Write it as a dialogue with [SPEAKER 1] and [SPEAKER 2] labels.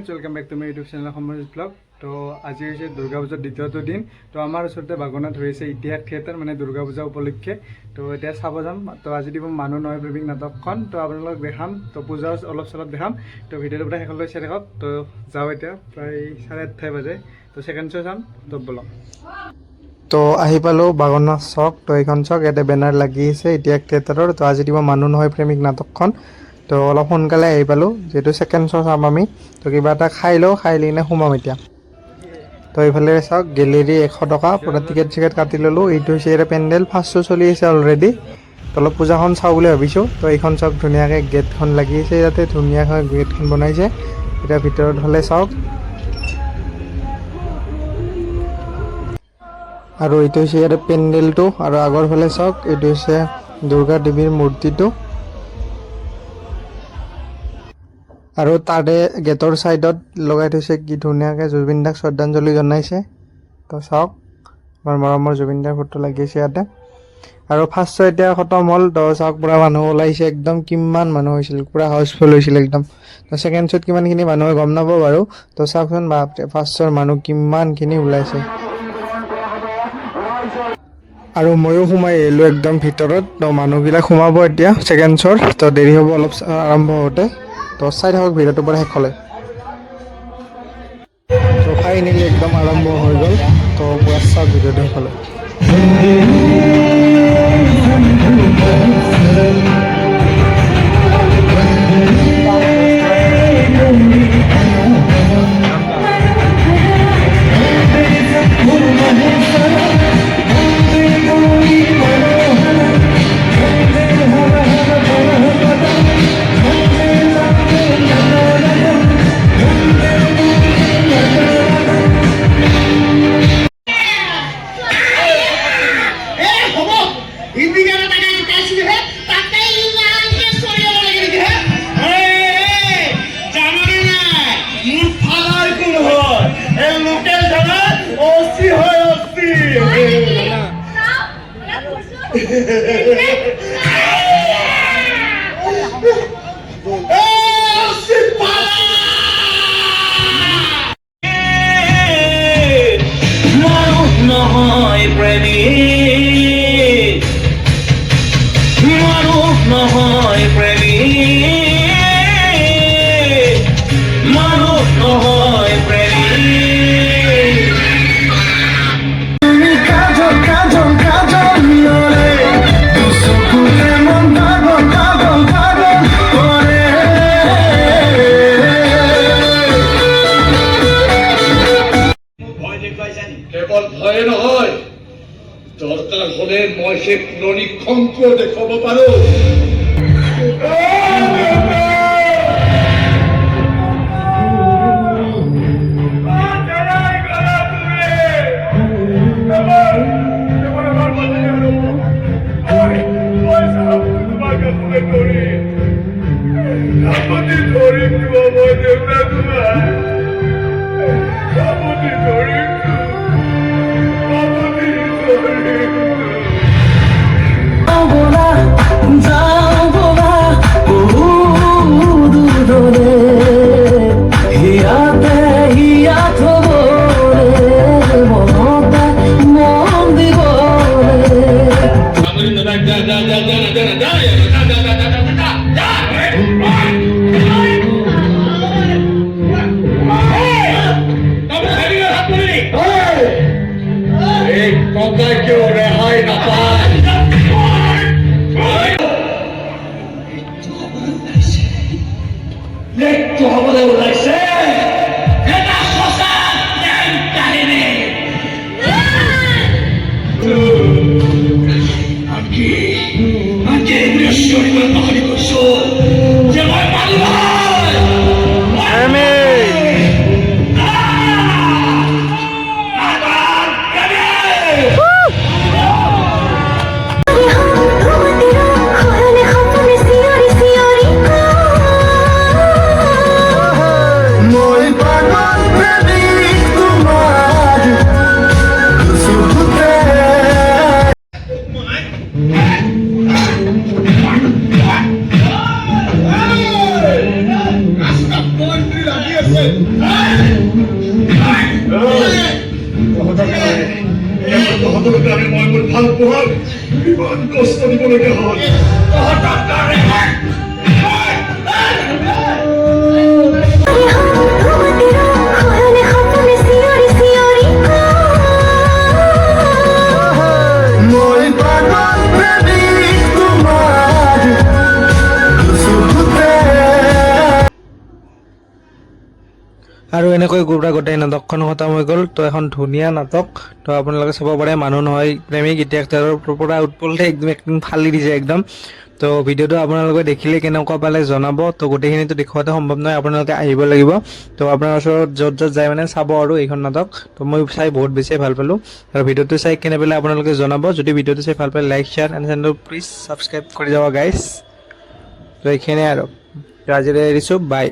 [SPEAKER 1] Friends welcome back to my YouTube channel Samrit blog. तो आज है दुर्गा पूजार द्वितीय दिन। तो आम ओसरते बागनात हो इतिहास थिएटर माने दुर्गा पूजा उपलक्षे। तो इतना चाब जाम। तो आज दी मानु नय प्रेमिक नाटक तो आप देखाम। तो पूजा अलग चलप देखाम। तो भिडिओ पूरा शेष चाই देखक। तो जाओ इतना प्राय 8:30 बजे। तो सेकेंड शो चाम। तो बोलो तो आহি पालो बागनात चक। तो ये चक इतना बेनार लगी इतिहास थिएटर। तो आज दी मानु नय प्रेमिक नाटक तो अलग सोनकाले आহি पालो जेहेतु सेकेंड शो चाम आमी। तो किबा एटा खाई लो खाई लिने सोमाम इतना। तो ये चाक गैलेरी 100 टका पूरा टिकेट चिकेट काटि ललो। ये पेन्डेल फार्स्ट शो चलि आछे अलरेडी। तो अलग पूजाखन चाওঁ বুলি ভাবিছোঁ। तो ये चाक धुनियाके गेटखन লাগি আছে ইয়াতে ধুনিয়াকৈ गेटखन बनाइছে। এটা ভিতৰত হলে চাওক। আৰু এইটো হৈছে ইয়াতে পেন্ডেলটো আৰু আগৰ ফালে চাওক এইটো হৈছে দুৰ্গা দেৱীৰ মূৰ্তিটো। আৰু তাৰে গেটৰ সাইডত লগাই থৈছে কি ধুনিয়াকে জুবিন দাক শ্ৰদ্ধাঞ্জলি জনাইছে। তো চাওক আমাৰ মৰমৰ জুবিন দাৰ ফটো লাগি আছে ইয়াতে। আৰু ফাৰ্ষ্ট শো এতিয়া খতম হ'ল। তো চাওক পুৰা মানুহ ওলাইছে একদম কিমান মানুহ হৈছিল পুৰা হাউসফুল হৈছিল একদম। তো সেকেন্ড শোত কিমানখিনি মানুহ গম নাপাব বাৰু। তো চাওকচোন বাপৰে ফাৰ্ষ্ট শোৰ মানুহ কিমানখিনি ওলাইছে। আৰু ময়ো সোমাই আহিলোঁ একদম ভিতৰত। তো মানুহবিলাক সোমাব এতিয়া সেকেন্ড শোৰ। তো দেৰি হ'ব অলপ আৰম্ভ হওঁতে। তো চাই থাকক ভিডিঅ'টো পৰা শেষলৈ। তো ফাইনেলি একদম আৰম্ভ হৈ গ'ল। তো পুৰা চাওক ভিডিঅ'টো শেষলৈ।
[SPEAKER 2] কেৱল ভয়ে নহয় দৰকাৰ হলে মই সেই পুৰণি খংটো দেখাব পাৰো। তহঁতলোকে আমি মই মোৰ ভাল পোৱাত ইমান কষ্ট দিবলগীয়া হ'ল তহঁতৰ কাৰণে
[SPEAKER 1] আৰু এনেকৈ গোটেই গোটেই নাটকখন খতম হৈ গ'ল। তো এখন ধুনীয়া নাটক, তো আপোনালোকে চাব পাৰে। মানুহ নহয় প্ৰেমিক এতিয়া তেওঁৰ পৰা উৎপলতে একদম ফালি দিছে একদম। তো ভিডিঅ'টো আপোনালোকে দেখিলে কেনেকুৱা পালে জনাব। তো গোটেইখিনিতো দেখুৱাটো সম্ভৱ নহয়, আপোনালোকে আহিব লাগিব। তো আপোনাৰ ওচৰত য'ত যায় মানে চাব আৰু এইখন নাটক। তো মই চাই বহুত বেছি ভাল পালোঁ। আৰু ভিডিঅ'টো চাই কেনে পেলাই আপোনালোকে জনাব। যদি ভিডিঅ'টো চাই ভাল পায় লাইক শ্বেয়াৰ এণ্ড চেনেলটো প্লিজ ছাবস্ক্ৰাইব কৰি যাব গাইছ। তো এইখিনিয়ে আৰু আজিলৈ এৰিছোঁ, বাই।